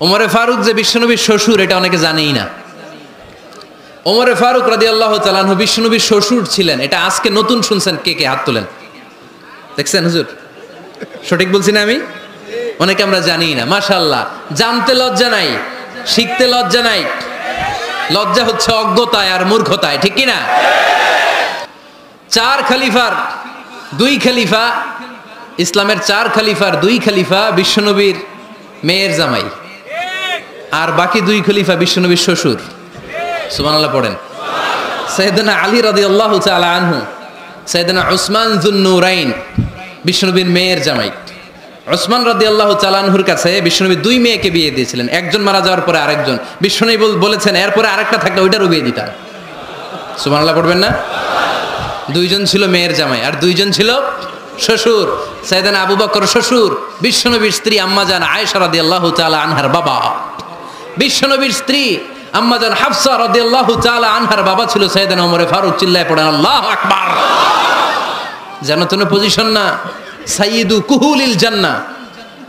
ওমরে ফারুক যে বিশ্বনবীর শ্বশুর এটা অনেকে জানেই না। ওমরে ফারুক রাদিয়াল্লাহু তাআলা আনহু বিশ্বনবীর শ্বশুর ছিলেন, এটা আজকে নতুন শুনছেন। কে কে হাত তোলেন? দেখছেন হুজুর, সঠিক বলছি না আমি? অনেকে আমরা জানি না। মাশাআল্লাহ, জানতে লজ্জা নাই, শিখতে লজ্জা নাই, লজ্জা হচ্ছে অজ্ঞতায় আর মূর্খতায়, ঠিক কি না? চার খলিফার দুই খলিফা, ইসলামের চার খলিফার দুই খলিফা বিশ্বনবীর মেয়ের জামাই, আর বাকি দুই খলিফা বিশ্বনবীর শ্বশুর। সুবহানাল্লাহ পড়েন। সাইয়েদনা আলী রাদিয়াল্লাহু তাআলা আনহু, সাইয়েদনা উসমান যুন-নূরাইন বিশ্বনবীর মেয়ের জামাই। উসমান রাদিয়াল্লাহু তাআলা আনহুর কাছে বিশ্বনবী দুই মেয়েকে বিয়ে দিয়েছিলেন। একজন মারা যাওয়ার পরে আরেকজন, বিশ্বনবী বলেছেন এরপরে আরেকটা থাকলে ওইটারও বিয়ে দিতাম। সুবহানাল্লাহ পড়বেন না? দুইজন ছিল মেয়ের জামাই আর দুইজন ছিল শ্বশুর। সাইয়েদনা আবু বকর শ্বশুর, বিশ্বনবীর স্ত্রী আম্মাজান আয়েশা রাদিয়াল্লাহু তাআলা আনহার বাবা। বিশ্বনবীর স্ত্রী আম্মাজান হাফসা রাদিয়াল্লাহু তাআলা আনহার বাবা ছিল সাইয়েদনা ওমরে ফারুক। চিল্লায় পড়েন আল্লাহু আকবার। জানো তো না পজিশন না, সাইয়্যিদু কুহুলিল জান্নাহ,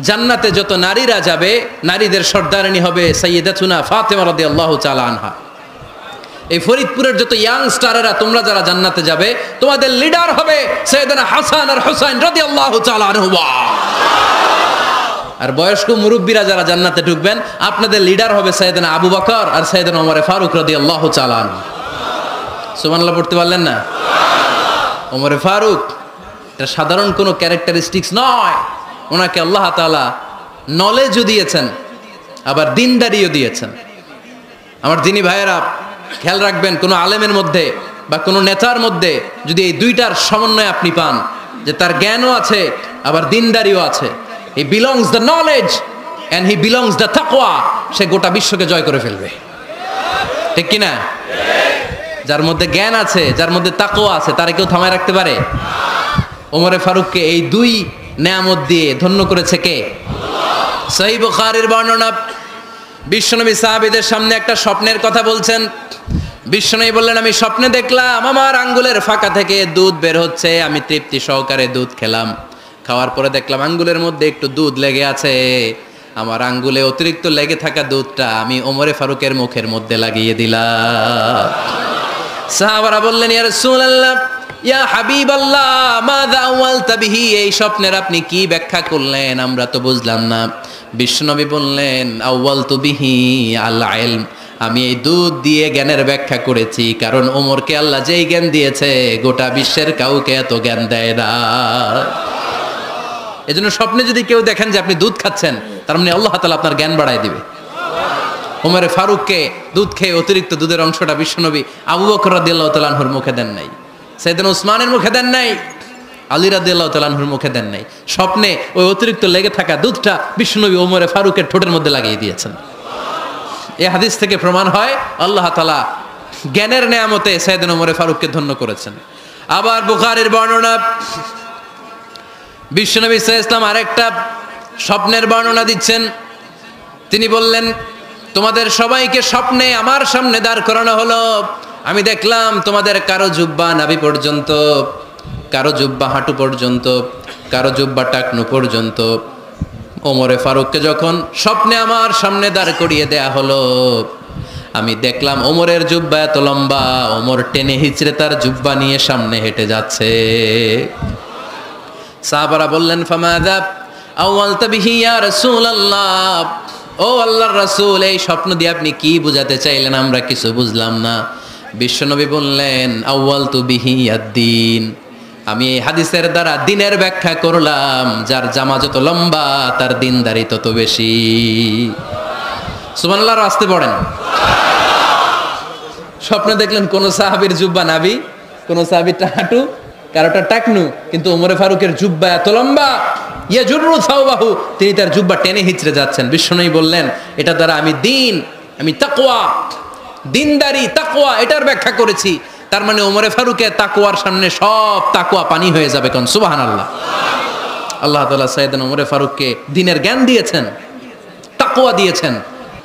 জান্নাতে যত নারীরা যাবে নারীদের সর্দারিনী হবে সাইয়্যিদাতুনা ফাতেমা রাদিয়াল্লাহু তাআলা আনহা। এই ফরিদপুরের যত ইয়াং স্টারেরা তোমরা যারা জান্নাতে যাবে তোমাদের লিডার হবে সাইয়েদনা হাসান আর হুসাইন রাদিয়াল্লাহু তাআলা আনহুমা। আর বয়স্ক মুরব্বীরা যারা জান্নাতে ঢুকবেন আপনাদের লিডার হবে সাইয়েদনা আবু বকর আর সাইয়েদনা ওমরে ফারুক রাদিয়াল্লাহু তাআলা আনহু। সুবহানাল্লাহ পড়তে পারলেন না? ওমরে ফারুক এটা সাধারণ কোনো ক্যারেক্টারিস্টিক্স নয়, ওনাকে আল্লাহ তাআলা নলেজও দিয়েছেন আবার দিনদারিও দিয়েছেন। আমার দিনী ভাইয়েরা খেয়াল রাখবেন, কোনো আলেমের মধ্যে বা কোনো নেতার মধ্যে যদি এই দুইটার সমন্বয় আপনি পান, যে তার জ্ঞানও আছে আবার দিনদারিও আছে, হি belongs the knowledge and he belongs the তাকওয়া, সে গোটা বিশ্বকে জয় করে ফেলবে, ঠিক কিনা? যার মধ্যে জ্ঞান আছে, যার মধ্যে তাকওয়া আছে, তারে কেউ থামায় রাখতে পারে? ওমরে ফারুককে এই দুই নেয়ামত দিয়ে ধন্য করেছে কে? সহিহ বুখারীর বর্ণনা, বিশ্বনবী সাহাবীদের সামনে একটা স্বপ্নের কথা বলছেন। বিশ্বনবী বললেন, আমি স্বপ্নে দেখলাম আমার আঙ্গুলের ফাঁকা থেকে দুধ বের হচ্ছে, আমি তৃপ্তি সহকারে দুধ খেলাম। খাওয়ার পরে দেখলাম আঙ্গুলের মধ্যে একটু দুধ লেগে আছে। আমার আঙ্গুলে অতিরিক্ত লেগে থাকা দুধটা আমি ওমরে ফারুকের মুখের মধ্যে লাগিয়ে দিলাম। সাহাবারা বললেন, ইয়া রাসূলুল্লাহ, ইয়া হাবিবাল্লাহ, মাযা আওয়ালতা বিহি, এই স্বপ্নের আপনি কি ব্যাখ্যা করলেন, আমরা তো বুঝলাম না। বিশ্বনবী বললেন, আওয়ালতু বিহি আল ইলম, আমি এই দুধ দিয়ে জ্ঞানের ব্যাখ্যা করেছি, কারণ ওমরকে আল্লাহ যেই জ্ঞান দিয়েছে গোটা বিশ্বের কাউকে এত জ্ঞান দেয় না। এজন্য স্বপ্নে যদি কেউ দেখেন যে আপনি দুধ খাচ্ছেন, তার মানে আল্লাহ তাআলা আপনার জ্ঞান বাড়ায় দিবে। ওমরে ফারুককে দুধ খেয়ে অতিরিক্ত দুধের অংশটা বিশ্বনবী আবু বকর রাদিয়াল্লাহু তাআলা আনহুর মুখে দেন নাই, সাইয়েদনা উসমানের মুখে দেন নাই, আলী রাদিয়াল্লাহু তাআলা আনহুর মুখে দেন নাই। স্বপ্নে ওই অতিরিক্ত লেগে থাকা দুধটা বিশ্বনবী ওমরে ফারুকের ঠোঁটের মধ্যে লাগিয়ে দিয়েছেন। এই হাদিস থেকে প্রমাণ হয় আল্লাহ তাআলা জ্ঞানের নেয়ামতে সাইয়েদনা ওমরে ফারুককে ধন্য করেছেন। আবার বুখারীর বর্ণনা, বিশ্বনবী সাল্লাল্লাহু আলাইহি ওয়াসাল্লাম আরেকটা স্বপ্নের বর্ণনা দিচ্ছেন। তিনি বললেন, তোমাদের সবাইকে স্বপ্নে আমার সামনে দাঁড় করানো হলো। আমি দেখলাম তোমাদের কারো জুব্বা নাভি পর্যন্ত, কারো জুব্বা হাঁটু পর্যন্ত, কারো জুব্বা টাকনু পর্যন্ত। ওমরে ফারুককে যখন স্বপ্নে আমার সামনে দাঁড় করিয়ে দেয়া হলো, আমি দেখলাম ওমরের জুব্বা এত লম্বা, ওমর টেনে হিচড়ে তার জুব্বা নিয়ে সামনে হেঁটে যাচ্ছে। সাহাবারা বললেন, ফামাযা আওয়ালতা বিহি ইয়া রাসূলুল্লাহ, ও আল্লাহর রাসূল, এই স্বপ্ন দিয়ে আপনি কি বুঝাতে চাইলেন, আমরা কিছু বুঝলাম না। বিশ্বনবী বললেন, আউয়ালতু বিহি আদ-দীন, আমি এই হাদিসের দ্বারা দিনের ব্যাখ্যা করলাম, যার জামা যত লম্বা তার দিনদারি তত বেশি। সুবহানাল্লাহ, আসতে পড়েন। স্বপ্নে দেখলেন কোন সাহাবীর জুব্বা নাভি, কোন সাহাবীরটা হাঁটু, কারোটা টাকনু, কিন্তু ওমরে ফারুকের জুব্বা এত লম্বা, ইয়াজুরু সাওবাহু, তিনি তার জুব্বা টেনে হিচড়ে যাচ্ছেন। বিশ্বনবী বললেন, এটা দ্বারা আমি দিন, আমি তাকওয়া, দিনদারি তাকওয়া এটার ব্যাখ্যা করেছি। তার মানে ওমরে ফারুকের তাকওয়ার সামনে সব তাকওয়া পানি হয়ে যাবে। কোন সুবহানাল্লাহ। আল্লাহ তাআলা সাইয়েদনা ওমরে ফারুককে দ্বীনের জ্ঞান দিয়েছেন, তাকওয়া দিয়েছেন।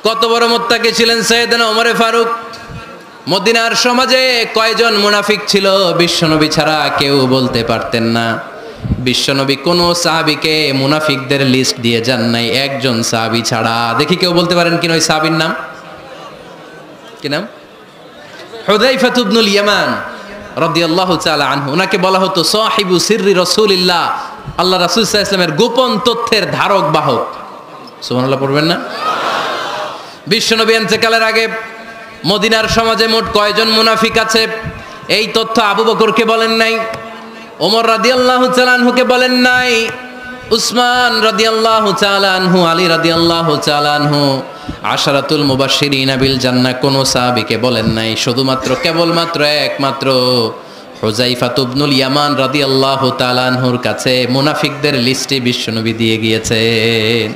কত বড় মুত্তাকি ছিলেন সাইয়েদনা ওমরে ফারুক। মদিনার সমাজে কয়জন মুনাফিক ছিল বিশ্বনবী ছাড়া কেউ বলতে পারতেন না। বিশ্বনবী কোন সাহাবীকে মুনাফিকদের লিস্ট দিয়ে যান নাই একজন সাহাবী ছাড়া। দেখি কেউ বলতে পারেন কিনা ওই সাহাবীর নাম কি নাম? হুযায়ফা ইবনুল ইয়ামান রাদিয়াল্লাহু তাআলা আনহু। ওনাকে বলা হতো সাহিবু সিররি রাসূলিল্লাহ, আল্লাহ রাসূল সাল্লাল্লাহু আলাইহি ওয়াসাল্লামের গোপন তথ্যের ধারক বাহক। সুবহানাল্লাহ পড়বেন না? বিশ্বনবী ইন্তেকালের আগে মদিনার সমাজে মোট কয়জন মুনাফিক আছে এই তথ্য আবু বকরকে বলেন নাই, ওমর রাদিয়াল্লাহু তাআলা আনহুকে বলেন নাই, উসমান রাদিয়াল্লাহু তাআলা আনহু, আলী রাদিয়াল্লাহু তাআলা আনহু, আশারাতুল মুবাশশিরিনা বিল জান্নাহ কোন সাহাবীকে বলেন নাই। শুধুমাত্র কেবলমাত্র একমাত্র হুযায়ফা ইবনুল ইয়ামান রাদিয়াল্লাহু তাআলা আনহুর কাছে মুনাফিকদের লিস্টে বিশ্বনবী দিয়ে গিয়েছেন।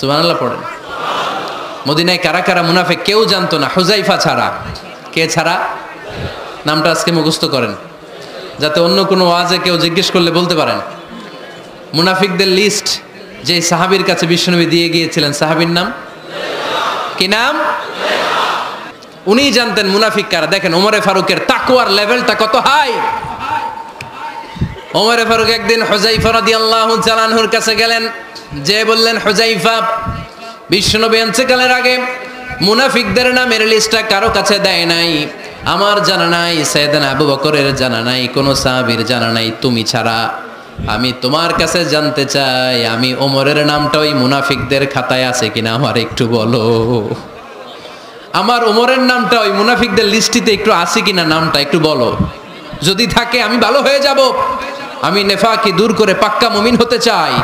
সুবহানাল্লাহ পড়েন। মদিনায় কারা কারা মুনাফিক কেউ জানতো না হুযায়ফা ছাড়া। কে ছাড়া? নামটা আজকে মুখস্থ করেন যাতে অন্য কোনো ওয়াজে কেউ জিজ্ঞেস করলে বলতে পারেন। মুনাফিকদের লিস্ট যে সাহাবীর কাছে বিশ্বনবী দিয়ে গিয়েছিলেন, সাহাবীর নাম কি নাম? উনি জানতেন মুনাফিক কারা। দেখেন ওমরে ফারুকের তাকওয়ার লেভেলটা কত হাই। ওমরে ফারুক একদিন হুযায়ফা রাদিয়াল্লাহু তাআলা আনহুর কাছে গেলেন, যে বললেন, হুযায়ফা, বিশ্বনবী ইন্তেকালের আগে মুনাফিকদের নামের লিস্টটা কারো কাছে দেয় নাই, আমার জানা নাই, সাইয়েদনা আবু বকরের জানা নাই, কোন সাহাবীর জানা নাই তুমি ছাড়া। আমি তোমার কাছে জানতে চাই আমি ওমরের নামটা ওই মুনাফিকদের খাতায় আছে কিনা আমার একটু বলো। আমার ওমরের নামটা ওই মুনাফিকদের লিস্টিতে একটু আছে কিনা নামটা একটু বলো। যদি থাকে আমি ভালো হয়ে যাব, আমি নেফাকি দূর করে পাক্কা মুমিন হতে চাই।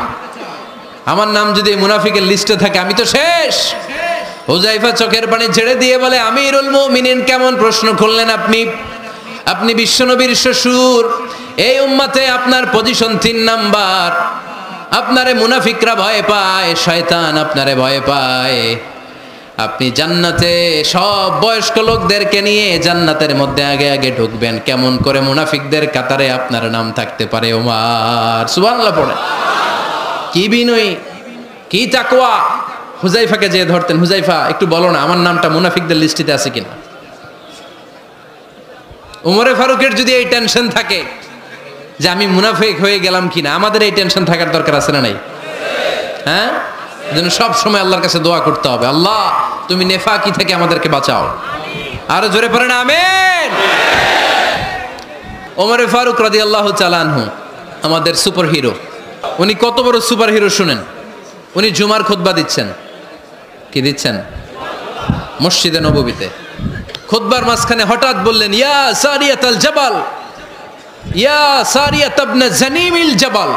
আমার নাম যদি মুনাফিকের লিস্টে থাকে আমি তো শেষ। হুযায়ফা চোখের পানি ছেড়ে দিয়ে বলে, আমিরুল মুমিনিন, কেমন প্রশ্ন করলেন আপনি? আপনি বিশ্বনবীর শ্বশুর, এই উম্মতে আপনার পজিশন 3 নাম্বার। আপনারে মুনাফিকরা ভয় পায়, শয়তান আপনারে ভয় পায়। আপনি জান্নাতে সব বয়স্ক লোকদেরকে নিয়ে জান্নাতের মধ্যে আগে আগে ঢুকবেন, কেমন করে মুনাফিকদের কাতারে আপনার নাম থাকতে পারে ওমর? সুবহানাল্লাহ পড়ে। কি বিনয়ী, কি তাকওয়া। হুযায়ফাকে যে ধরতেন, হুযায়ফা একটু বলো না আমার নামটা মুনাফিকদের লিস্টিতে আছে কিনা। ওমরে ফারুকের যদি এই টেনশন থাকে যে আমি মুনাফিক হয়ে গেলাম কিনা, আমাদের এই টেনশন থাকার দরকার আছে না নাই? হ্যাঁ, যেন সব সময় আল্লাহর কাছে দোয়া করতে হবে, আল্লাহ তুমি নেফাকি থেকে আমাদেরকে বাঁচাও। আরো জোরে পড়েন আমিন। ওমরে ফারুক রাদিয়াল্লাহু তাআলা আনহু আমাদের সুপার হিরো। উনি কত বড় সুপার হিরো শুনেন। উনি জুমার খুতবা দিচ্ছেন। কি দিচ্ছেন? মসজিদে নববীতে। খুতবার মাঝখানে হঠাৎ বললেন, ইয়া সারিয়াতাল জাবাল, ইয়া সারিয়াত ইবনে জানিমিল জাবাল।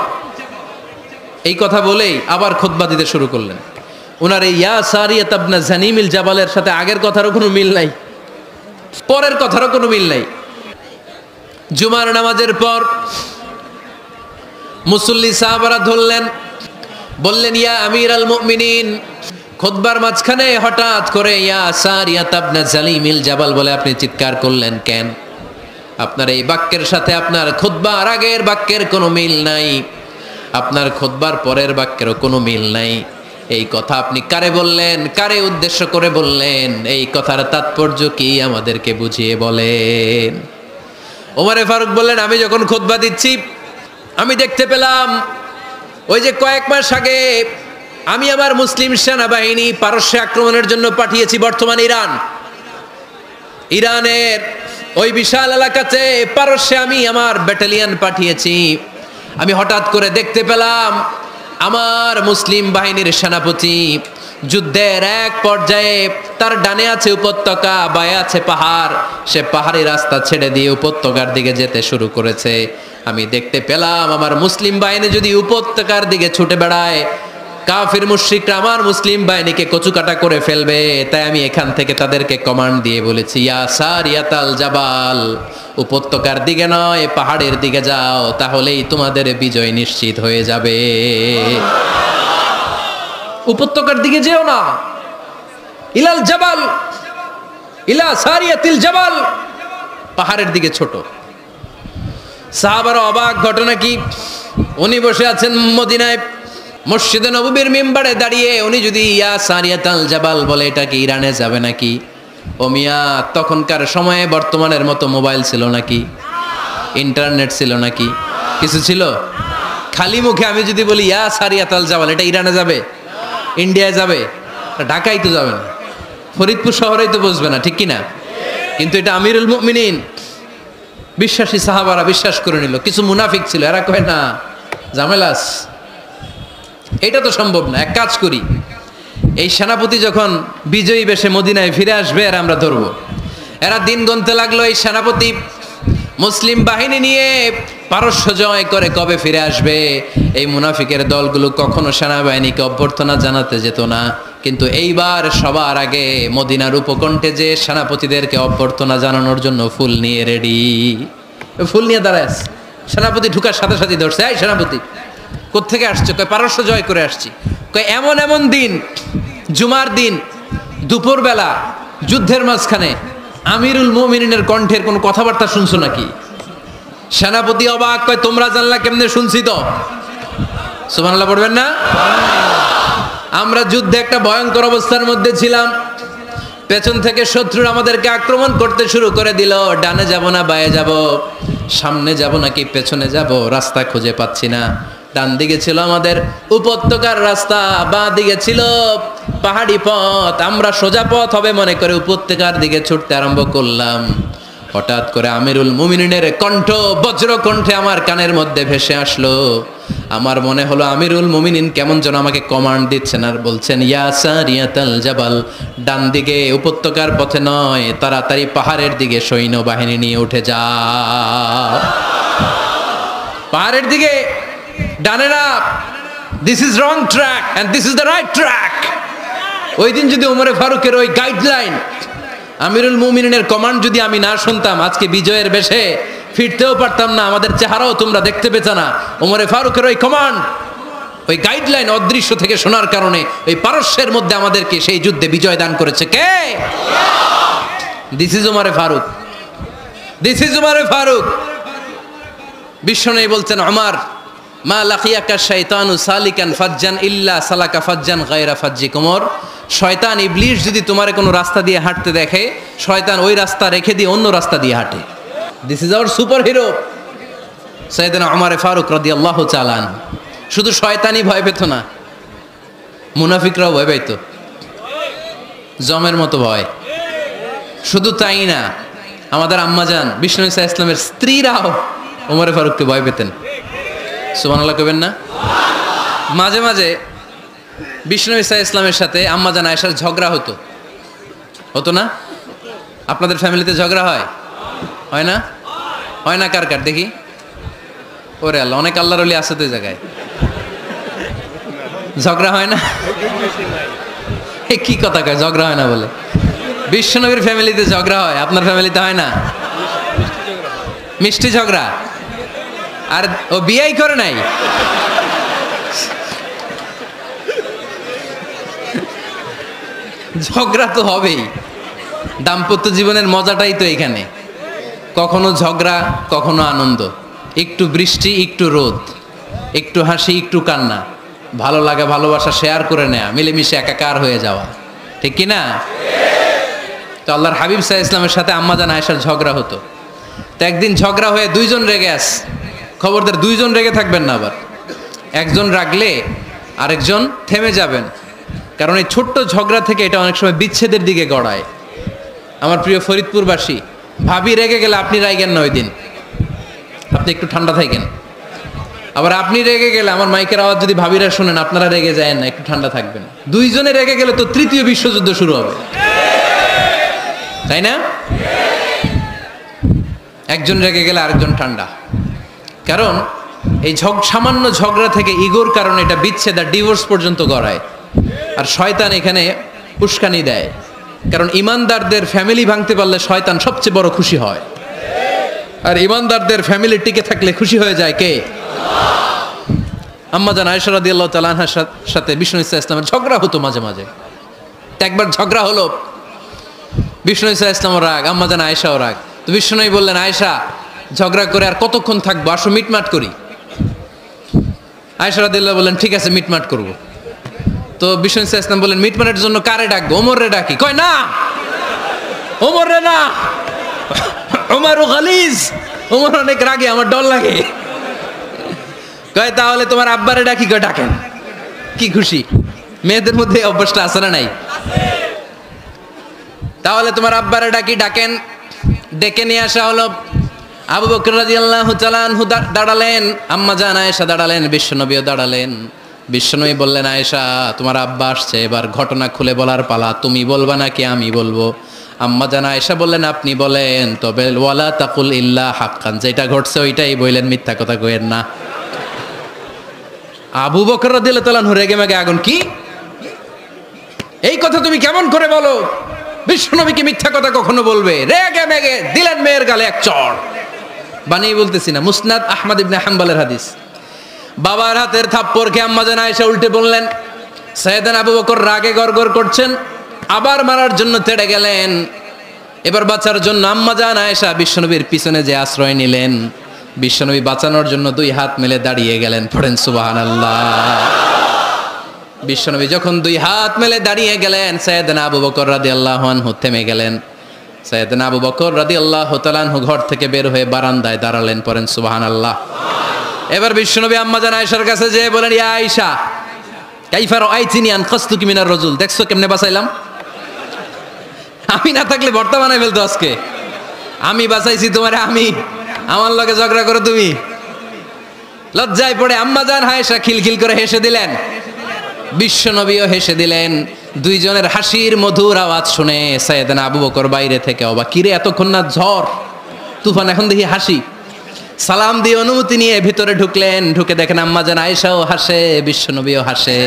এই কথা বলেই আবার খুতবা দিতে শুরু করলেন। ওনার এই ইয়া সারিয়াত ইবনে জানিমিল জাবালের সাথে আগের কথারও কোনো মিল নাই, পরের কথারও কোনো মিল নাই। জুমার নামাজের পর মুসল্লি সাহাবারা ধরলেন, বললেন, ইয়া আমিরাল মুমিনিন। খুতবার মাঝখানে হঠাৎ করে ইয়া সারিয়াত ইবনে জালিমিল জাবাল বলে আপনি চিৎকার করলেন কেন? আপনার এই বাক্যের সাথে আপনার খুতবার আগের বাক্যের কোনো মিল নাই, আপনার খুতবার পরের বাক্যেরও কোনো মিল নাই। এই কথা আপনি কারে বললেন, কারে উদ্দেশ্য করে বললেন? এই কথার তাৎপর্য কি আমাদেরকে বুঝিয়ে বলেন। ওমরে ফারুক বললেন, আমি যখন খুতবা দিচ্ছি আমি দেখতে পেলাম ওই যে কয়েক মাস আগে আমি আমার মুসলিম সেনাবাহিনী পারস্যে আক্রমণের জন্য পাঠিয়েছি, বর্তমান ইরানের ওই বিশাল এলাকাতে পারস্যে আমি আমার ব্যাটালিয়ন পাঠিয়েছি। আমি হঠাৎ করে দেখতে পেলাম আমার মুসলিম বাহিনীর সেনাপতি যুদ্ধের এক পর্যায়ে তার ডানে আছে উপত্যকা, বায়ে আছে পাহাড়, সে পাহাড়ি রাস্তা ছেড়ে দিয়ে উপত্যকার দিকে যেতে শুরু করেছে। আমি দেখতে পেলাম আমার মুসলিম বাহিনী যদি উপত্যকার দিকে ছুটে বেড়ায়, কাফির মুশরিকরা আমার মুসলিম বাহিনীকে কচুকাটা করে ফেলবে। তাই আমি এখান থেকে তাদেরকে কমান্ড দিয়ে বলেছি, ইয়া সারিয়াতাল জাবাল, উপত্যকার দিকে নয় পাহাড়ের দিকে যাও, তাহলেই তোমাদের বিজয় নিশ্চিত হয়ে যাবে। উপত্যকার দিকে যেও না, ইলাল জাবাল, ইলা সারিয়াতিল জাবাল, পাহাড়ের দিকে ছোট। সাহাবারা অবাক, ঘটনা কি? উনি বসে আছেন মদিনায় মসজিদে নববীর মিম্বারে দাঁড়িয়ে, উনি যদি ইয়া সারিয়াতাল জাবাল বলে এটা কি ইরানে যাবে নাকি? ও মিয়া, তখনকার সময়ে বর্তমানের মতো মোবাইল ছিল নাকি? ইন্টারনেট ছিল নাকি? কিছু ছিল? খালি মুখে আমি যদি বলি ইয়া সারিয়াতাল জাবাল, এটা ইরানে যাবে, ইন্ডিয়ায় যাবে, ঢাকায় তো যাবে না, ফরিদপুর শহরেই তো বসবে না, ঠিক কিনা? কিন্তু এটা আমিরুল মুমিনিন বিশ্বাসী সাহাবারা বিশ্বাস করে নিল। কিছু মুনাফিক ছিল, এরা কয় না ঝামেলাস, এটা তো সম্ভব না, এক কাজ করি, এই সেনাপতি যখন বিজয়ী বেশে মদিনায় ফিরে আসবে আর আমরা ধরবো। এরা দিন গুনতে লাগলো, এই সেনাপতি মুসলিম বাহিনী নিয়ে পারস্য জয় করে কবে ফিরে আসবে। এই মুনাফিকের দলগুলো কখনো সেনাবাহিনীকে অভ্যর্থনা জানাতে যেত না, কিন্তু এইবার সবার আগে মদিনার উপকণ্ঠে যে সেনাপতিদেরকে অভ্যর্থনা জানানোর জন্য ফুল নিয়ে রেডি, ফুল নিয়ে দাঁড়ায় সেনাপতি ঢুকার সাথে সাথে ধরছে, এই সেনাপতি কোত্থেকে আসছে? কয় পারস্য জয় করে আসছি। কয় এমন এমন দিন, জুমার দিন দুপুরবেলা যুদ্ধের মাঝখানে আমিরুল মুমিনিনের কণ্ঠের কোনো কথাবার্তা শুনছো নাকি? সেনাপতি অবাক, কয় তোমরা জানলা কেমনে? শুনছি তো। সুবহানাল্লাহ পড়বেন না? আমরা যুদ্ধে একটা ভয়ঙ্কর অবস্থার মধ্যে ছিলাম, পেছন থেকে শত্রুরা আমাদেরকে আক্রমণ করতে শুরু করে দিল। ডানে যাব না বায়ে যাব, সামনে যাব নাকি পেছনে যাব, রাস্তা খুঁজে পাচ্ছি না। ডান দিকে ছিল আমাদের উপত্যকার রাস্তা, বাঁ দিকে ছিল পাহাড়ি পথ। আমরা সোজা পথ হবে মনে করে উপত্যকার দিকে ছুটতে আরম্ভ করলাম। হঠাৎ করে আমিরুল মুমিনিনের কণ্ঠ বজ্র কণ্ঠে আমার কানের মধ্যে ভেসে আসলো। আমার মনে হলো আমিরুল মুমিনিন কেমন যেন আমাকে কমান্ড দিচ্ছেন আর বলছেন, ইয়া সারিয়াতাল জাবাল, ডান দিকে উপত্যকার পথে নয়, তাড়াতাড়ি পাহাড়ের দিকে সৈন্যবাহিনী নিয়ে উঠে যাও। পাহাড়ের দিকে, ডানে না, this is wrong track and this is the right track. ওই দিন যদি ওমরে ফারুকের ওই গাইডলাইন, আমিরুল মুমিনিনের কমান্ড যদি আমি না শুনতাম, আজকে বিজয়ের বেশে ফিরতেও পারতাম না, আমাদের চেহারাও তোমরা দেখতে পেত না। ওমরে ফারুকের ওই কমান্ড, ওই গাইডলাইন অদৃশ্য থেকে শোনার কারণে ওই পারস্যের মধ্যে আমাদেরকে সেই যুদ্ধে বিজয় দান করেছে কে? দিস ইজ ওমরে ফারুক, দিস ইজ ওমরে ফারুক। বিশ্বনবী বলছেন, ওমর মা লাকিয়াকা শাইতানু সালিকান ফাজ্জান ইল্লা সালাকা ফাজ্জান গায়রা ফাজ্জিক। ওমর, শয়তান ইবলিস যদি তোমার কোনো রাস্তা দিয়ে হাঁটতে দেখে, শয়তান ওই রাস্তা রেখে দিয়ে অন্য রাস্তা দিয়ে হাঁটে। This is our super hero সাইয়েদনা ওমর ফারুক রাদিয়াল্লাহু তাআলা আনহু। শুধু শয়তানই ভয় পেত না, মুনাফিকরাও ভয় পাইত, জমের মতো ভয়। শুধু তাই না, আমাদের আম্মাজান বিষ্ণু ইসা ইসলামের স্ত্রীরাও ওমর ফারুককে ভয় পেতেন। সুবহানাল্লাহ কইবেন না? মাঝে মাঝে বিষ্ণু ইসা ইসলামের সাথে আম্মাজান আয়েশার ঝগড়া হতো, হতো না? আপনাদের ফ্যামিলিতে ঝগড়া হয়? হয় না? হয় না? কার কার দেখি? ওরে আল্লাহ, অনেক আল্লাহর ওলি আছে তো এই জায়গায়। ঝগড়া হয় না? কি কথা কয় ঝগড়া হয় না বলে? বিশ্বনবীর ফ্যামিলিতে ঝগড়া হয়, আপনার ফ্যামিলিতে হয় না? মিষ্টি ঝগড়া। আর ও বিয়েই করে নাই, ঝগড়া তো হবেই। দাম্পত্য জীবনের মজাটাই তো এখানে, কখনো ঝগড়া কখনো আনন্দ, একটু বৃষ্টি একটু রোদ, একটু হাসি একটু কান্না, ভালো লাগা ভালোবাসা শেয়ার করে নেয়া, মিলেমিশে একাকার হয়ে যাওয়া, ঠিক কি না? তো আল্লাহর হাবিব সাল্লাল্লাহু আলাইহি ওয়াসাল্লামের সাথে আম্মাজান আয়েশার ঝগড়া হতো। তো একদিন ঝগড়া হয়ে দুইজন রেগে আস, খবরদার দুইজন রেগে থাকবেন না, আবার একজন রাগলে আরেকজন থেমে যাবেন, কারণ এই ছোট্ট ঝগড়া থেকে এটা অনেক সময় বিচ্ছেদের দিকে গড়ায়। আমার প্রিয় ফরিদপুরবাসী, ভাবি রেগে গেলে আপনি রাইগেন না, ওই দিন আপনি একটু ঠান্ডা থাকেন। আবার আপনি রেগে গেলে, আমার মাইকের আওয়াজ যদি ভাবিরা শোনেন, আপনারা রেগে যায় না, একটু ঠান্ডা থাকবেন। দুইজনে রেগে গেলে তো তৃতীয় বিশ্বযুদ্ধ শুরু হবে, তাই না? একজন রেগে গেলে আরেকজন ঠান্ডা, কারণ এই সামান্য ঝগড়া থেকে ইগোর কারণে এটা বিচ্ছেদ আর ডিভোর্স পর্যন্ত গড়ায়। আর শয়তান এখানে উস্কানি দেয়, কারণ ইমানদারদের ফ্যামিলি ভাঙতে পারলে শয়তান সবচেয়ে বড় খুশি হয়, আর ইমানদারদের ফ্যামিলি টিকে থাকলে খুশি হয়ে যায় কে? আম্মাজান আয়েশা রাদিয়াল্লাহু তাআলা আনহার সাথে বিষ্ণু ইসা ইসলামের ঝগড়া হতো মাঝে মাঝে। একবার ঝগড়া হলো, বিষ্ণু ইসা ইসলামও রাগ, আম্মাজান আয়েশাও রাগ। তো বিষ্ণুই বললেন, আয়েশা ঝগড়া করে আর কতক্ষণ থাকবো, আসো মিটমাট করি। আয়েশা রাদিয়াল্লাহু বললেন, ঠিক আছে মিটমাট করবো। তো বিষ্ণু ইসা ইসলাম বললেন, মিটমাটের জন্য কারে ডাকবো? ওমর রে ডাকি। কয় না, ওমর রে না, ওমর গালিজ, ওমর অনেক রাগে, আমার ডর লাগে। কয় তাহলে তোমার আব্বারে ডাকি, কয় ডাকেন। কি খুশি! মেয়েদের মধ্যে অভ্যাসটা আছে না নাই? তাহলে তোমার আব্বারে ডাকি, ডাকেন। ডেকে নিয়ে আসা হলো। আবু বকর রাদিয়াল্লাহু তাআলা আনহু দাঁড়ালেন, আম্মা জান আয়েশা দাঁড়ালেন, বিশ্বনবীও দাঁড়ালেন। বিশ্বনবী বললেন, আয়েশা তোমার আব্বা আসছে, এবার ঘটনা খুলে বলার পালা, তুমি বলবা নাকি আমি বলবো? আম্মা জান আয়েশা বললেন, আপনি বলেন, তবে ওয়ালা তাকুল ইল্লা হাক্কান, যেটা ঘটছে ওইটাই বললেন, মিথ্যা কথা কইেন না। আবু বকর রাদিয়াল্লাহু তাআলা আনহু রেগে মেগে আগুন, কি এই কথা তুমি কেমন করে বলো? বিশ্বনবী কি মিথ্যা কথা কখনো বলবে? রেগে মেগে দিলেন মেয়ের গালে এক চড়। বানিয়ে বলতেছি না, মুসনাদ আহমদ ইবনে হাম্বলের হাদিস। বাবার হাতের থাপ্পড়কে আম্মা জান আয়েশা উল্টে বললেন। সাইয়েদনা আবু বকর রাগে গড়গড় করছেন, আবার মারার জন্য তেড়ে গেলেন। এবার বাঁচার জন্য আম্মা জান আয়েশা বিশ্বনবীর পিছনে যে আশ্রয় নিলেন, বিশ্বনবী বাঁচানোর জন্য দুই হাত মেলে দাঁড়িয়ে গেলেন। পড়েন সুবহানাল্লাহ। বিশ্বনবী যখন দুই হাত মেলে দাঁড়িয়ে গেলেন, সাইয়েদনা আবু বকর রাদিয়াল্লাহু আনহু থেমে গেলেন। সাইয়েদনা আবু বকর রাদিয়াল্লাহু তাআলা আনহু ঘর থেকে বের হয়ে বারান্দায় দাঁড়ালেন। পড়েন সুবহানাল্লাহ। এবার বিশ্বনবী আম্মা জান আয়েশার কাছে যেয়ে বলেন, ইয়া আয়েশা কাইফা রাআইতিনি আনকাসতুকি মিনার রাজুল, দেখছো কেমনে বাঁচাইলাম? আমি না থাকলে ভর্তা বানাই ফেলতো আজকে। আমি বাঁচাইছি তোমারে, আমি আমার লগে ঝগড়া করো তুমি। লজ্জায় পড়ে আম্মা জান আয়েশা খিলখিল করে হেসে দিলেন, বিশ্বনবীও হেসে দিলেন। দুইজনের হাসির মধুর আওয়াজ শুনে সাইয়েদনা আবু বকর বাইরে থেকে অবাক, কিরে এতক্ষণ না ঝড় তুফান, এখন দেখি হাসি। সালাম দিয়ে অনুমতি নিয়ে ভিতরে ঢুকলেন। ঢুকে দেখেন আম্মা জান আয়েশাও হাসে, বিশ্বনবীও হাসে।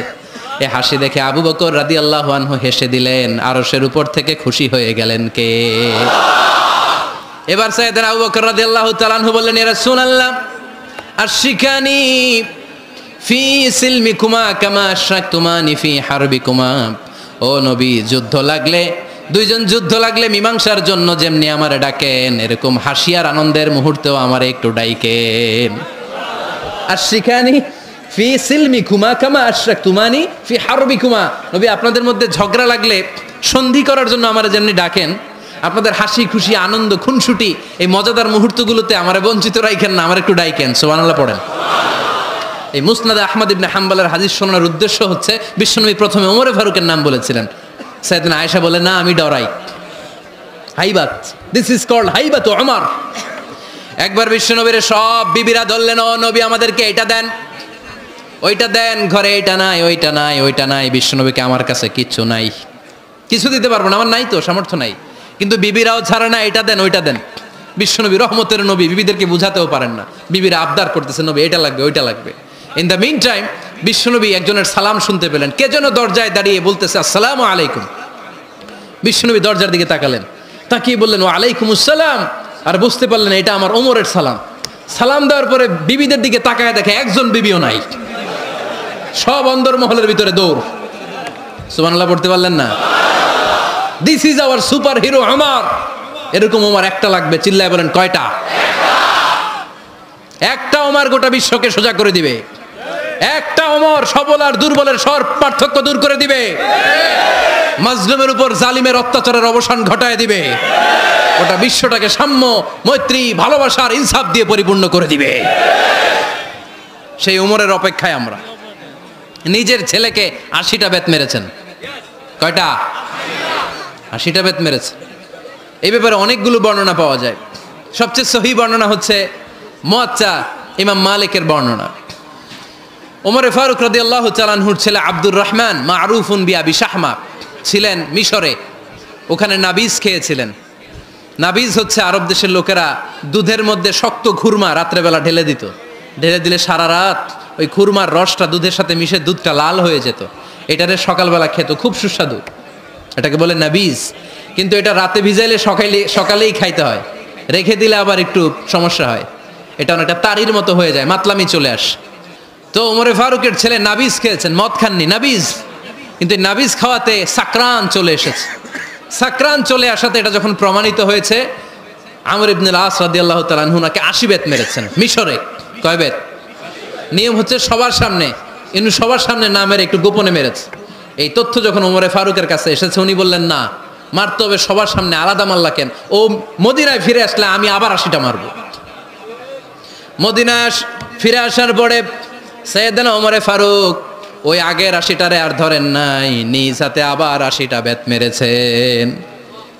এ হাসি দেখে আবু বকর রাদিয়াল্লাহু আনহু হেসে দিলেন। আরশের উপর থেকে খুশি হয়ে গেলেন কে? এবার সাইয়েদনা আবু বকর রাদিয়াল্লাহু তাআলা আনহু বললেন, ইয়া রাসূলুল্লাহ আশরিকানি ফি সিলমিকুমা কামা আশরাকতুমানি ফি হারবিকুমা। ও নবী, যুদ্ধ লাগলে, দুইজন যুদ্ধ লাগলে মীমাংসার জন্য যেমনি আমারে ডাকেন, এরকম হাসি আর আনন্দের মুহূর্তেও আমারে একটু ডাইকেন। আশরিকানি ফি সিলমিকুমা কামা আশরাকতুমানি ফি হারবিকুমা। নবী, আপনাদের মধ্যে ঝগড়া লাগলে সন্ধি করার জন্য আমারে যেমনি ডাকেন, আপনাদের হাসি খুশি আনন্দ খুনসুটি এই মজাদার মুহূর্তগুলোতে আমারে বঞ্চিত রাখেন না, আমার একটু ডাইকেন। সুবহানাল্লাহ পড়েন। এই মুসনাদ আহমদ ইবনে হাম্বলের হাদিস শোনার উদ্দেশ্য হচ্ছে, বিশ্বনবী প্রথমে ওমরে ফারুকের নাম বলেছিলেন। সাইয়েদনা আয়েশা বলে, না আমি ডরাই। হাইবাত, দিস ইজ কল্ড হাইবাত ওমর। একবার বিশ্বনবীর সব বিবিরা ধরলেন, ও নবী আমাদেরকে এটা দেন, ওইটা দেন, ঘরে এটা নাই, ওইটা নাই, ওইটা নাই। বিশ্বনবীকে, আমার কাছে কিচ্ছু নাই, কিছু দিতে পারবো না, আমার নাই তো, সামর্থ্য নাই। কিন্তু বিবিরাও ছাড়ে না, এটা দেন, ওইটা দেন। বিশ্বনবী রহমতের নবী, বিবিদেরকে বুঝাতেও পারেন না। বিবিরা আবদার করতেছে, নবী এটা লাগবে, ওইটা লাগবে। ইন দ্য মিন টাইম বিশ্বনবী একজনের সালাম শুনতে পেলেন। কে যেন দরজায় দাঁড়িয়ে বলতেছে, আসসালামু আলাইকুম। বিশ্বনবী দরজার দিকে তাকালেন, তাকিয়ে বললেন, ওয়া আলাইকুম আসসালাম। আর বুঝতে পারলেন এটা আমার ওমরের সালাম। সালাম দেওয়ার পরে বিবিদের দিকে তাকায় দেখে একজন বিবিও নাই, সব অন্দরমহলের ভিতরে দৌড়। সুবহানাল্লাহ পড়তে পারলেন না? This is our super hero Omar. এরকম ওমর একটা লাগবে, চিল্লায় বলেন কয়টা? একটা ওমর গোটা বিশ্বকে সোজা করে দিবে। একটা ওমর সবল আর দুর্বলের সব পার্থক্য দূর করে দিবে। মাজলুমের উপর জালিমের অত্যাচারের অবসান ঘটায় দিবে। গোটা বিশ্বটাকে সাম্য, মৈত্রী, ভালোবাসার ইনসাফ দিয়ে পরিপূর্ণ করে দিবে। সেই ওমরের অপেক্ষায় আমরা। নিজের ছেলেকে 80টা বেত মেরেছেন। কয়টা? 80টা বেত মেরেছে। এই ব্যাপারে অনেকগুলো বর্ণনা পাওয়া যায়। সবচেয়ে সহি বর্ণনা হচ্ছে মুয়াত্তা ইমাম মালিকের বর্ণনা। ওমরে ফারুক রাদিয়াল্লাহু তাআলা আনহুর ছেলে আব্দুর রহমান মারুফুন বিআবি শাহমা ছিলেন মিশরে। ওখানে নাবিজ খেয়েছিলেন। নাবিজ হচ্ছে আরব দেশের লোকেরা দুধের মধ্যে শক্ত খুরমা রাত্রেবেলা ঢেলে দিত। ঢেলে দিলে সারা রাত ওই খুরমার রসটা দুধের সাথে মিশে দুধটা লাল হয়ে যেত। এটারে সকালবেলা খেত, খুব সুস্বাদু। এটাকে বলে নাবিজ। কিন্তু এটা রাতে ভিজাইলে সকালেই খাইতে হয়, রেখে দিলে আবার একটু সমস্যা হয়। এটা অনেকটা তারির মতো হয়ে যায়, মাতলামি চলে আসে। তো ওমরে ফারুকের ছেলে নাবিজ খেয়েছেন, মদ খাননি, নাবিজ। কিন্তু নাবিজ খাওয়াতে সাকরান চলে এসেছে। সাকরান চলে আসাতে এটা যখন প্রমাণিত হয়েছে, আমর ইবনুল আস রাদিয়াল্লাহু তাআলা আনহু নাকি 80 বেত মেরেছেন মিশরে। কয় বেত? নিয়ম হচ্ছে সবার সামনে, কিন্তু সবার সামনে না মেরে একটু গোপনে মেরেছে। এই তথ্য যখন ওমরে ফারুকের কাছে এসেছে, উনি বললেন, না, মারতে হবে সবার সামনে, আলাদা মারলা কেন? ও মদিনায় ফিরে আসলে আমি আবার 80টা মারব। মদিনায় ফিরে আসার পরে সাইয়েদনা ওমরে ফারুক ওই আগের 80টারে আর ধরেন নাই, নিজ হাতে আবার 80টা বেত মেরেছেন।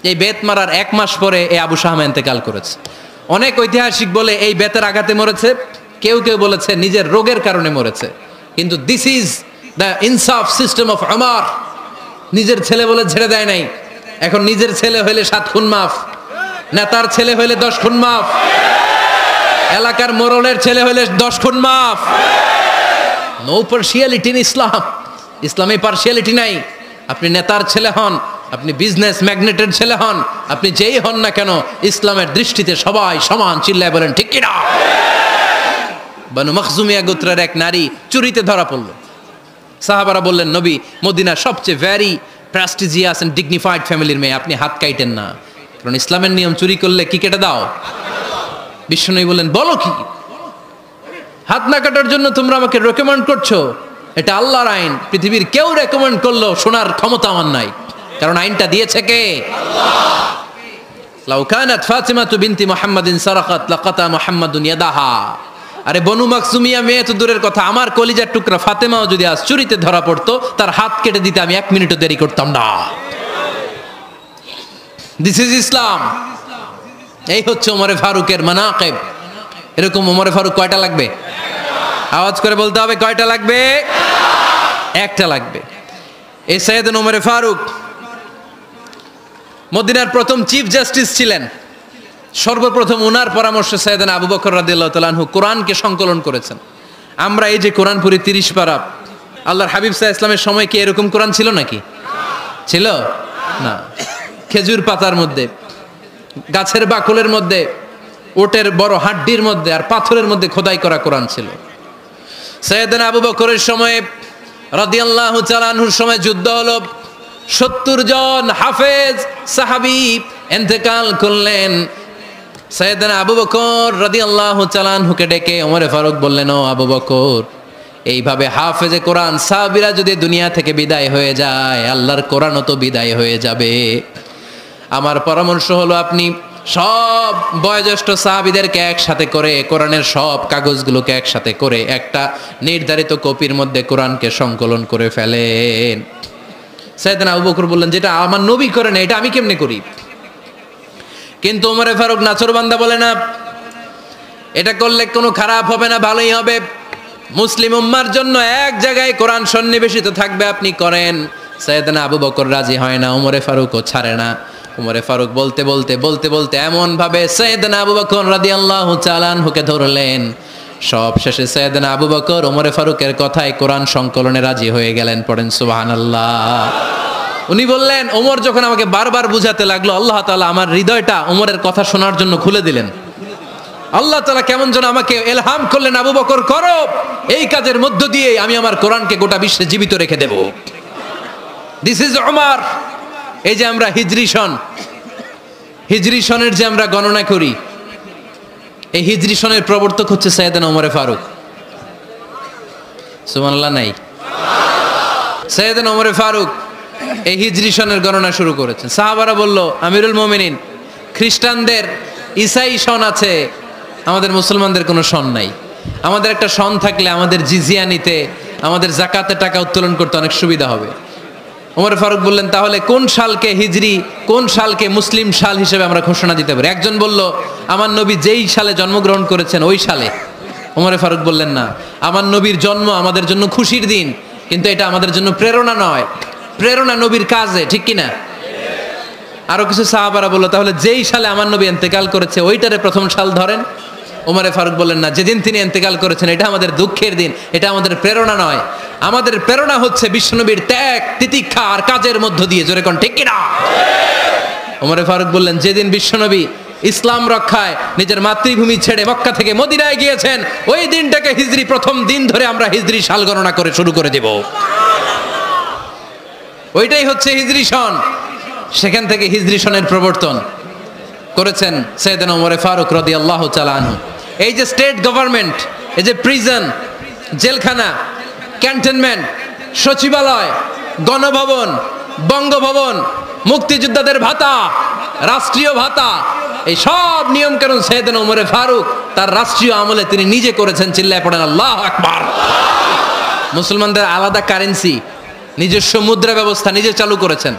এই বেত মারার 1 মাস পরে এই আবু শাহমা ইন্তেকাল করেছে। অনেক ঐতিহাসিক বলে এই বেতের আঘাতে মরেছে, কেউ কেউ বলেছে নিজের রোগের কারণে মরেছে। কিন্তু দিস ইজ দ্য ইনসাফ সিস্টেম অফ ওমর। নিজের ছেলে বলে ছেড়ে দেয় নাই। এখন নিজের ছেলে হইলে 7 খুন মাফ, নেতার ছেলে হইলে 10 খুন মাফ, এলাকার মোড়লের ছেলে হইলে 10 খুন মাফ। নো পার্সিয়ালিটি ইন ইসলাম। ইসলামে পার্সিয়ালিটি নাই। আপনি নেতার ছেলে হন, আপনি বিজনেস ম্যাগনেটের ছেলে হন, আপনি যেই হন না কেন, ইসলামের দৃষ্টিতে সবাই সমান। চিল্লায় বলেন ঠিক কিনা? বানু মখজুমিয়া গোত্রের এক নারী চুরিতে ধরা পড়ল। সাহাবারা বললেন, নবী মদিনার সবচেয়ে ভেরি প্রেস্টিজিয়াস এন্ড ডিগনিফাইড ফ্যামিলির মেয়ে, আপনি হাত কাটেন না, কারণ ইসলামের নিয়ম চুরি করলে কি কেটে দাও। বিশ্বনবী বললেন, বলো কি, হাত না কাটার জন্য তোমরা আমাকে রেকমেন্ড করছো? এটা আল্লাহর আইন, পৃথিবীর কেউ রেকমেন্ড করলো শোনার ক্ষমতা আমার নাই, কারণ আইনটা দিয়েছে কে? আল্লাহ। লাউ কানাত ফাতিমাতু বিনতি মুহাম্মাদিন সারাকাত লাকাতা মুহাম্মাদুন ইয়াদাহা। আরে বনু মাকসুমিয়া মেয়ে তো দূরের কথা, আমার কলিজার টুকরা ফাতেমাও যদি আজ চুরিতে ধরা পড়তো, তার হাত কেটে দিতে আমি 1 মিনিটও দেরি করতাম না। দিস ইজ ইসলাম। এই হচ্ছে ওমরে ফারুকের মানাকিব। এরকম ওমরে ফারুক কয়টা লাগবে? আওয়াজ করে বলতে হবে, কয়টা লাগবে? একটা লাগবে। এই সাইয়েদনা ওমরে ফারুক মদিনার প্রথম চিফ জাস্টিস ছিলেন। সর্বপ্রথম ওনার পরামর্শে সাইয়েদনা আবু বকর রাদিয়াল্লাহু তাআলা আনহু কোরআনকে সংকলন করেছেন। আমরা এই যে কোরআন পড়ি 30 পারা, আল্লাহর হাবিব সাল্লাল্লাহু আলাইহি ওয়াসাল্লামের সময় কি এরকম কোরআন ছিল নাকি? ছিল না। খেজুর পাতার মধ্যে, গাছের বাকলের মধ্যে, ওটের বড় হাড্ডির মধ্যে আর পাথরের মধ্যে খোদাই করা কোরআন ছিল। সাইয়েদনা আবু বকরের সময়ে রাদিয়াল্লাহু তাআলা আনহুর সময় যুদ্ধ হলো, 70 জন হাফেজ সাহাবী ইন্তেকাল করলেন। সাইয়েদনা আবু বকর রাদিয়াল্লাহু তাআলা আনহুকে ডেকে ওমরে ফারুক বললেন, ও আবু বকর, এইভাবে হাফেজে কোরআন সাহাবীরা যদি দুনিয়া থেকে বিদায় হয়ে যায়, আল্লাহর কোরআনও তো বিদায় হয়ে যাবে। আমার পরামর্শ হলো আপনি সব বয়োজ্যেষ্ঠ সাহাবীদেরকে একসাথে করে কোরআনের সব কাগজগুলোকে একসাথে করে একটা নির্ধারিত কপির মধ্যে কোরআনকে সংকলন করে ফেলেন। সাইয়েদনা আবু বকর বললেন, যেটা আমার নবী করেন এটা আমি কেমনে করি? কিন্তু ওমরে ফারুক নাচরবান্দা বলে না, এটা করলে কোনো খারাপ হবে না, ভালোই হবে। মুসলিম উম্মার জন্য এক জায়গায় কোরআন সন্নিবেশিত থাকবে, আপনি করেন। সাইয়েদনা আবু বকর রাজি হয় না, ওমরে ফারুকও ছাড়ে না। ওমরে ফারুক বলতে বলতে বলতে বলতে এমন ভাবে সাইয়েদনা আবু বকর রাদিয়াল্লাহু তাআলা আনহুকে ধরলেন, সব শেষে সাইয়েদনা আবু বকর ওমরে ফারুকের কথায় কোরআন সংকলনে রাজি হয়ে গেলেন। পড়েন সুবহানাল্লাহ। উনি বললেন, ওমর যখন আমাকে বারবার বুঝাতে লাগলো, আল্লাহ তাআলা আমার হৃদয়টা ওমরের কথা শোনার জন্য খুলে দিলেন। আল্লাহ তাআলা কেমন যেন আমাকে ইলহাম করলেন, আবু বকর করো, এই কাজের মধ্য দিয়ে আমি আমার কোরআনকে গোটা বিশ্বে জীবিত রেখে দেব। This is Omar. এই যে আমরা হিজরি সনের যে আমরা গণনা করি, এই হিজরি সনের প্রবর্তক হচ্ছে সাইয়েদনা ওমরে ফারুক। সুবহানাল্লাহ নাই? সাইয়েদনা ওমরে ফারুক এই হিজরি সনের গণনা শুরু করেছেন। সাহাবারা বলল, আমিরুল মুমিনিন, খ্রিস্টানদের ঈসাই সন আছে, আমাদের মুসলমানদের কোনো সন নাই। আমাদের একটা সন থাকলে আমাদের জিজিয়া নিতে, আমাদের যাকাতের টাকা উত্তোলন করতে অনেক সুবিধা হবে। ওমর ফারুক বললেন, তাহলে কোন সালকে হিজরি, কোন সালকে মুসলিম সাল হিসেবে আমরা ঘোষণা দিতে পারি? একজন বলল, আমার নবী যেই সালে জন্মগ্রহণ করেছেন ওই সালে। ওমর ফারুক বললেন, না, আমার নবীর জন্ম আমাদের জন্য খুশির দিন, কিন্তু এটা আমাদের জন্য প্রেরণা নয়, প্রেরণা নবীর কাজে, ঠিক কিনা? আরো কিছু সাহাবারা বলল, তাহলে যেই সালে আমার নবী ইন্তেকাল করেছে ওইটারে প্রথম সাল ধরেন। ওমরে ফারুক বললেন, না, যেদিন তিনি ইন্তেকাল করেছেন এটা আমাদের দুঃখের দিন, এটা আমাদের প্রেরণা নয়। আমাদের প্রেরণা হচ্ছে বিশ্বনবীর ত্যাগ, তিতিক্ষা আর কাজের মধ্য দিয়ে। জোরে কোন ঠিক কিনা? ওমরে ফারুক বললেন, যেদিন বিশ্বনবী ইসলাম রক্ষায় নিজের মাতৃভূমি ছেড়ে মক্কা থেকে মদিনায় গিয়েছেন, ওই দিনটাকে হিজরি প্রথম দিন ধরে আমরা হিজরি সাল গণনা করে শুরু করে দেব। ওইটাই হচ্ছে হিজরি সন। সেখান থেকে হিজরি সনের প্রবর্তন করেছেন সাইয়েদনা ওমরে ফারুক রাদিয়াল্লাহু তাআলা আনহু। এই যে স্টেট গভর্নমেন্ট, এই যে প্রিজন, জেলখানা, ক্যান্টনমেন্ট, সচিবালয়, গণভবন, বঙ্গভবন, মুক্তিযোদ্ধাদের ভাতা, রাষ্ট্রীয় ভাতা, এই সব নিয়ম কানুন সাইয়েদনা ওমরে ফারুক তার রাষ্ট্রীয় আমলে তিনি নিজে করেছেন। চিল্লায় পড়েন আল্লাহু আকবার। মুসলমানদের আলাদা কারেন্সি, নিজস্ব মুদ্রা ব্যবস্থা নিজে চালু করেছেন।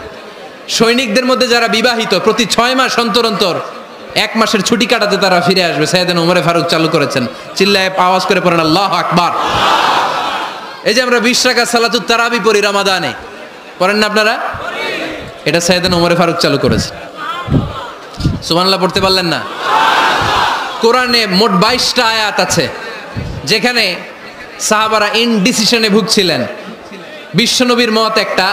সৈনিকদের মধ্যে যারা বিবাহিত প্রতি 6 মাস অন্তর অন্তর 1 মাসের ছুটি কাটাতে তারা ফিরে আসবে, সাইয়েদনা ওমর ফারুক চালু করেছেন। চিল্লায় আওয়াজ করে পড়েন আল্লাহু আকবার। এই যে আমরা 20 রাকাত সালাতুত তারাবি পড়ি রমাদানে, পড়েন না আপনারা? এটা সাইয়েদনা ওমর ফারুক চালু করেছেন। সুবহানাল্লাহ পড়তে পারলেন না? কোরআনে মোট 22টা আয়াত আছে যেখানে সাহাবারা ইনডিসিশনে ভুগছিলেন। বিশ্বনবীর মত একটা,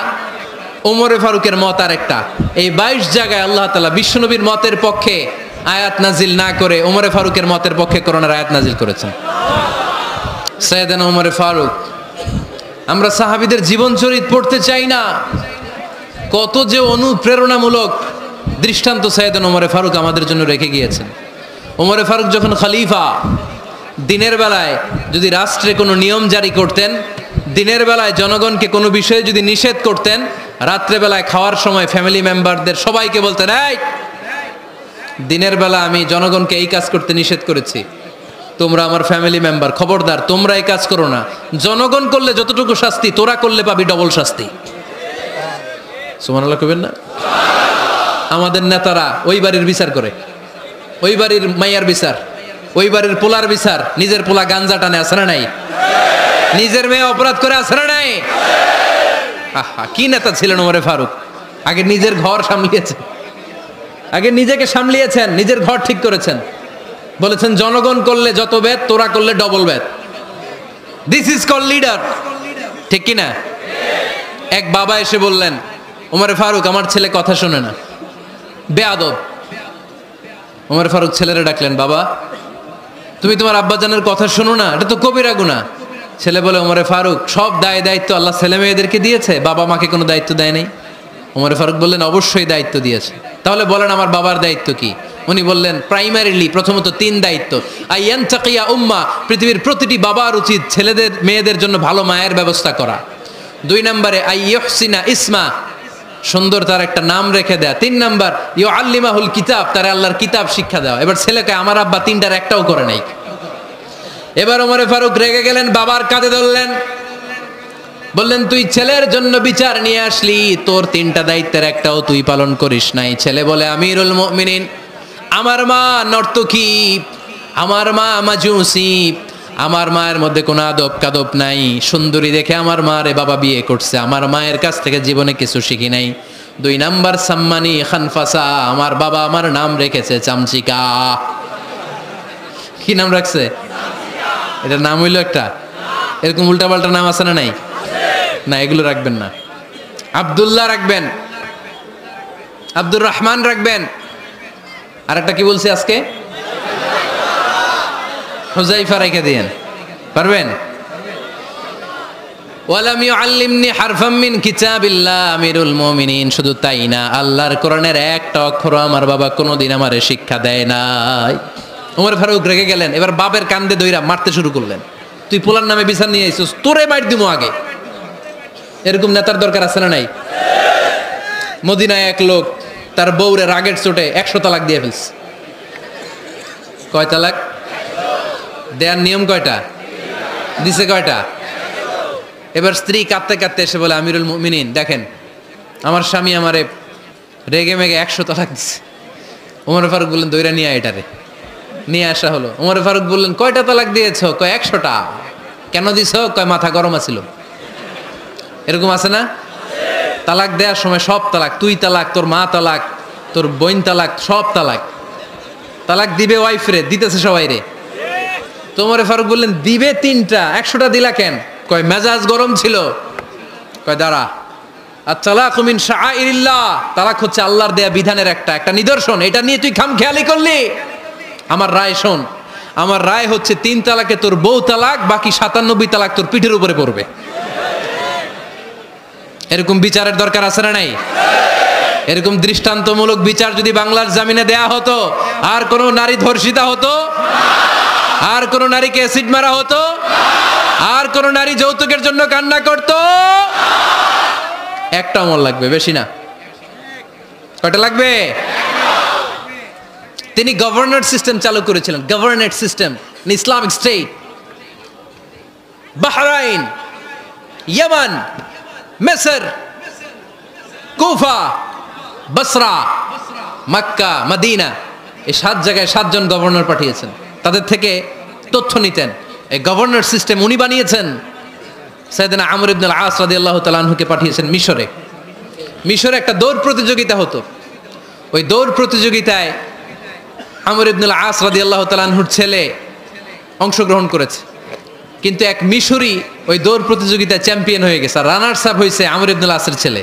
ওমর ফারুকের মত আর একটা। এই 22 জায়গায় আল্লাহ তাআলা বিশ্বনবীর মতের পক্ষে আয়াত নাজিল না করে ওমর ফারুকের মতের পক্ষে কোরআনের আয়াত নাজিল করেছেন। সাইয়েদনা ওমর ফারুক, আমরা সাহাবীদের জীবন চরিত পড়তে চাই না, কত যে অনুপ্রেরণামূলক দৃষ্টান্ত সাইয়েদনা ওমর ফারুক আমাদের জন্য রেখে গিয়েছেন। ওমর ফারুক যখন খলিফা, দিনের বেলায় যদি রাষ্ট্রে কোনো নিয়ম জারি করতেন, দিনের বেলায় জনগণকে কোনো বিষয়ে যদি নিষেধ করতেন, রাত্রেবেলায় খাওয়ার সময় ফ্যামিলি মেম্বারদের সবাইকে বলতেন, এই দিনের বেলা আমি জনগণকে এই কাজ করতে নিষেধ করেছি, তোমরা আমার ফ্যামিলি মেম্বার, খবরদার তোমরা এই কাজ করো না। জনগণ করলে যতটুকু শাস্তি, তোরা করলে পাবি ডবল শাস্তি। সুবহানাল্লাহ কইবেন না? আমাদের নেতারা ওই বাড়ির বিচার করে, ওই বাড়ির মাইয়ার বিচার, ওই বাড়ির পোলার বিচার, নিজের পোলা গাঞ্জা টানে, আছে না নাই? নিজের মেয়ে অপরাধ করে, আছে না নাই? আহা, কি নেতা ছিলেন ওমর ফারুক! আগে নিজের ঘর সামলিয়েছেন, আগে নিজেকে সামলিয়েছেন, নিজের ঘর ঠিক করেছেন। বলেছেন জনগণ করলে যত বেদ, তোরা করলে double Veda. This is call leader, ঠিক কি না? এক বাবা এসে বললেন, ওমর ফারুক আমার ছেলে কথা শোনে না, বেয়াদব। ওমর ফারুক ছেলেরা ডাকলেন, বাবা তুমি তোমার আব্বাজানের কথা শোনো না, এটা তো কবিরা গুনাহ। ছেলে বলে, ওমর ফারুক সব দায় দায়িত্ব আল্লাহ ছেলে মেয়েদেরকে দিয়েছে, বাবা মাকে কোনো দায়িত্ব দেয় নাই। ওমর ফারুক বললেন, অবশ্যই দায়িত্ব দিয়েছে। তাহলে বলেন আমার বাবার দায়িত্ব কি? উনি বললেন, প্রাইমারিলি প্রথমত 3 দায়িত্ব। আইয়ান তাকিয়া উম্মা, পৃথিবীর প্রতিটি বাবার উচিত ছেলেদের মেয়েদের জন্য ভালো মায়ের ব্যবস্থা করা। 2 নম্বরে আইয়ুহসিনা ইসমা, সুন্দর তার একটা নাম রেখে দেয়া। 3 নাম্বার ইউআল্লিমাহুল কিতাব, তার আল্লাহর কিতাব শিক্ষা দেওয়া। এবার ছেলেকে আমার আব্বা 3টার একটাও করে নাই। এবার ওমর ফারুক রেগে গেলেন, বাবার কাঁধে ধরলেন, বললেন তুই ছেলের জন্য বিচার নিয়ে আসলি, তোর 3টা দায়িত্বের একটাও তুই পালন করিস নাই। ছেলে বলে, আমিরুল মুমিনিন আমার মা নর্তকী, আমার মা মাজুসি, আমার মায়ের মধ্যে কোনো আদব কাদব নাই, সুন্দরী দেখে আমার মা রে বাবা বিয়ে করছে, আমার মায়ের কাছ থেকে জীবনে কিছু শিখি নাই। 2 নাম্বার সাম্মানি খানফাসা, আমার বাবা আমার নাম রেখেছে চামচিকা। কি নাম রাখছে? এটার নাম হইলো একটা, এরকম উল্টাপাল্টা নাম আছে না নাই? না, এগুলো রাখবেন না। আব্দুল্লাহ রাখবেন, আব্দুর রহমান রাখবেন, আর একটা কি বলছি আজকে? হুজাইফা রেখে দিয়েন, পারবেন? ওয়ালাম ইউআল্লিমনি হারফাম মিন কিতাবিল্লাহ, আমিরুল মুমিনিন শুধু তাই না, আল্লাহর কোরআনের একটা অক্ষর আমার বাবা কোনোদিন আমারে শিক্ষা দেয় নাই। ওমর ফারুক রেগে গেলেন, এবার বাপের কান্দে দইরা মারতে শুরু করলেন। তুই পোলার নামে বিচার নিয়ে আইছিস, তোরে মার দিমু আগে। এরকম নেতার দরকার আছে না নাই? মদিনায় এক লোক তার বউরে রাগের চোটে 100 তালাক দিয়ে ফেলছে। কয় তালাক দেয়ার নিয়ম? কয়টা দিছে? কয়টা? এবার স্ত্রী কাঁদতে কাঁদতে এসে বলে, আমিরুল মুমিনিন দেখেন আমার স্বামী আমারে রেগে মেগে 100 তালাক দিছে। ওমর ফারুক বললেন, দইরা নিয়ে এটারে। নিয়ে আসা হলো। ওমর ফারুক বললেন, কয়টা তালাক দিয়েছ? কয় 100টা। কেন দিছ? কয় মাথা গরম আছিল। এরকম আছে না? তালাক দেওয়ার সময় সব তালাক, তুই তালাক, তোর মা তালাক, তোর বোন তালাক, সব তালাক। তালাক দিবে ওয়াইফ রে, দিতেছে সবাই রে। তো ওমর ফারুক বললেন, দিবে 3টা, 100টা দিলা কেন? কয় মেজাজ গরম ছিল। কয় দাঁড়া, আত-তালাকু মিন শাআইরিল্লাহ, তালাক হচ্ছে আল্লাহর দেয়া বিধানের একটা নিদর্শন, এটা নিয়ে তুই খামখেয়ালি করলি। আমার রায় শোন, আমার রায় হচ্ছে 3 তালাকে তোর বউ তালাক, বাকি 97 তালাক তোর পিঠের উপরে পড়বে। এরকম বিচারের দরকার আছে না নাই? এরকম দৃষ্টান্তমূলক বিচার যদি বাংলার জমিনে দেয়া হতো, আর কোন নারী ধর্ষিতা হতো, আর কোন নারীকে অ্যাসিড মারা হতো, আর কোন নারী যৌতুকের জন্য কান্না করতো? একটা অমর লাগবে, বেশি না। কয়টা লাগবে? তিনি গভর্নর সিস্টেম চালু করেছিলেন, governor system, Islamic state. Bahrain ইয়ামান, মিসর, কুফা, বসরা, মক্কা, মদিনা, এই 7 জায়গায় 7 জন গভর্নর পাঠিয়েছেন। তাদের থেকে তথ্য নিতেন। এই গভর্নর সিস্টেম উনি বানিয়েছেন। সাইয়েদনা আমর ইবনে আল আস রাদিয়াল্লাহু তাআলা আনহুকে পাঠিয়েছেন মিশরে। মিশরে একটা দৌড় প্রতিযোগিতা হতো। ওই দৌড় প্রতিযোগিতায় আমর ইবনে আল আস রাদিয়াল্লাহু তাআলা আনহুর ছেলে অংশগ্রহণ করেছে, কিন্তু এক মিশরি ওই দৌড় প্রতিযোগিতায় চ্যাম্পিয়ন হয়ে গেছে। রানার্স আপ হয়েছে আমর ইবনে আল আসের ছেলে।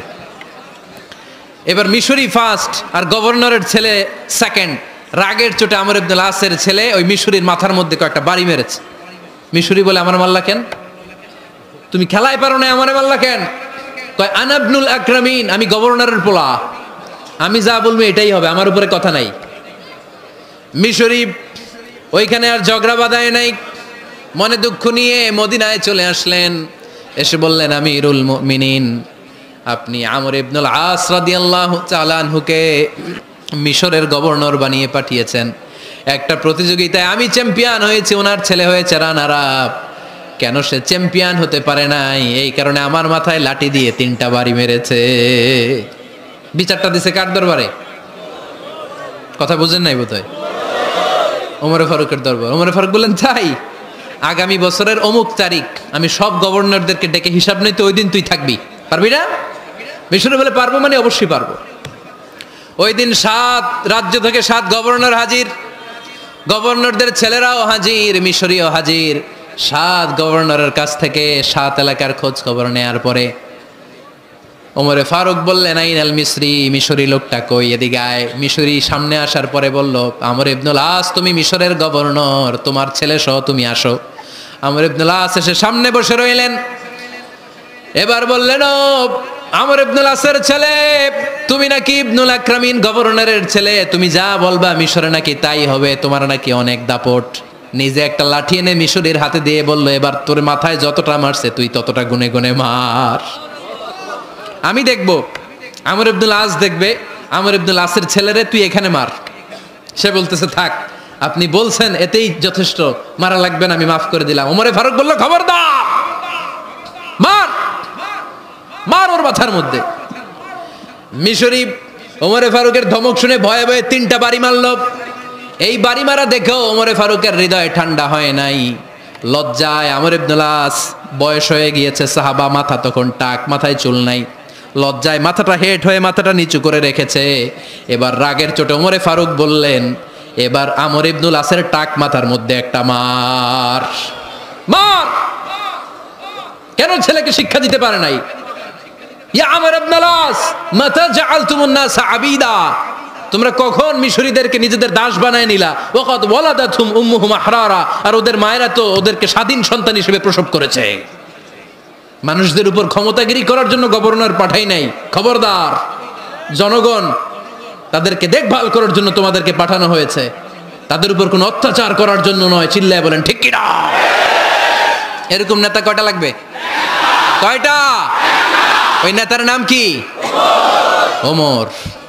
এবার মিশরি ফার্স্ট আর গভর্নরের ছেলে সেকেন্ড। রাগের চোটে আমর ইবনে আল আসের ছেলে ওই মিশরির মাথার মধ্যে কয়েকটা বাড়ি মেরেছে। মিশরি বলে, আমার মাল্লা কেন? তুমি খেলায় পারো না, আমারে মাল্লা কেন? কয়, আনা ইবনুল আকরামিন, আমি গভর্নরের পোলা, আমি যা বলবো এটাই হবে, আমার উপরে কথা নাই। মিশরি ওইখানে আর ঝগড়া বাঁধায় নাই, মনে দুঃখ নিয়ে মদিনায় চলে আসলেন। এসে বললেন, আমিরুল মুমিনিন, আপনি আমর ইবনুল আস রাদিয়াল্লাহু তাআলা আনহুকে মিশরের গভর্নর বানিয়ে পাঠিয়েছেন। একটা প্রতিযোগিতায় আমি চ্যাম্পিয়ন হয়েছি, ওনার ছেলে হয়েছে রানার আপ। কেন সে চ্যাম্পিয়ন হতে পারে নাই? এই কারণে আমার মাথায় লাঠি দিয়ে 3টা বাড়ি মেরেছে। বিচারটা দিছে কার দরবারে? কথা বুঝেন নাই বোধহয়? ওমর ফারুকের দরবার। ওমর ফারুক বললেন, তাই আগামী বছরের অমুক তারিখ আমি সব গভর্নরদেরকে ডেকে হিসাব নিতে, ওই দিন তুই থাকবি, পারবি না? মিশরে বলে, পারবো মানে অবশ্যই পারবো। ওই দিন 7 রাজ্য থেকে 7 গভর্নর হাজির, গভর্নরদের ছেলেরাও হাজির, মিশরীয় হাজির। 7 গভর্নরের কাছ থেকে 7 এলাকার খোঁজ খবর নেয়ার পরে ওমরে ফারুক বললেন, আইনাল মিসরি, মিশরি লোকটা কই, এদিকে আয়। মিশরি সামনে আসার পরে বলল, আমর ইবনুল আস, তুমি মিশরের গভর্নর, তোমার ছেলে সহ তুমি আসো। আমর ইবনুল আস এসে সামনে বসে রইলেন। এবার বললেন, ও আমর ইবনুল আসের ছেলে, তুমি নাকি ইবনুল আকরামিন গভর্নরের ছেলে, তুমি যা বলবা মিশরে নাকি তাই হবে, তোমার নাকি অনেক দাপট। নিজে একটা লাঠি এনে মিশরির হাতে দিয়ে বলল, এবার তোর মাথায় যতটা মারছে তুই ততটা গুনে গুনে মার, আমি দেখব। আমর ইবনুল আস দেখবে, আমর ইবনুল আসের ছেলেরে তুই এখানে মার। সে বলতেছে, থাক, আপনি বলছেন এতেই যথেষ্ট, মারা লাগবে না, আমি মাফ করে দিলাম। ওমরে ফারুক বলল, খবরদার, মার, মার ওর মাথার মধ্যে। মিশরি ওমরে ফারুকের ধমক শুনে ভয়ে ভয়ে 3টা বাড়ি মারল। এই বাড়ি মারা দেখেও ওমরে ফারুকের হৃদয় ঠান্ডা হয় নাই। লজ্জায় আমর ইবনুল আস, বয়স হয়ে গিয়েছে, সাহাবা, মাথা তখন টাক, মাথায় চুল নাই, লজ্জায় মাথাটা হেট হয়ে মাথাটা নিচু করে রেখেছে। এবার রাগের চোটে ওমরে ফারুক বললেন, এবার আমর ইবনুল আসের টাক মাথার মধ্যে একটা মার, মার। কেন ছেলেকে শিক্ষা দিতে পারে নাই? ইয়া আমর ইবনুল আস, মাতা জাআলতুমুন নাস আবিদা, তোমরা কখন মিশরীদেরকে নিজেদের দাস বানায় নিলা? ওয়াকাদ ওয়ালাদাতুহুম উম্মুহুম আহরারা, আর ওদের মায়েরা তো ওদেরকে স্বাধীন সন্তান হিসেবে প্রসব করেছে। মানুষদের উপর ক্ষমতাগিরি করার জন্য গভর্নর পাঠাই নাই। খবরদার, জনগণ তাদেরকে দেখভাল করার জন্য তোমাদেরকে পাঠানো হয়েছে, তাদের উপর কোনো অত্যাচার করার জন্য নয়। চিল্লায় বলেন ঠিক কি না? এরকম নেতা কয়টা লাগবে? কয়টা? ওই নেতার নাম কি? ওমর।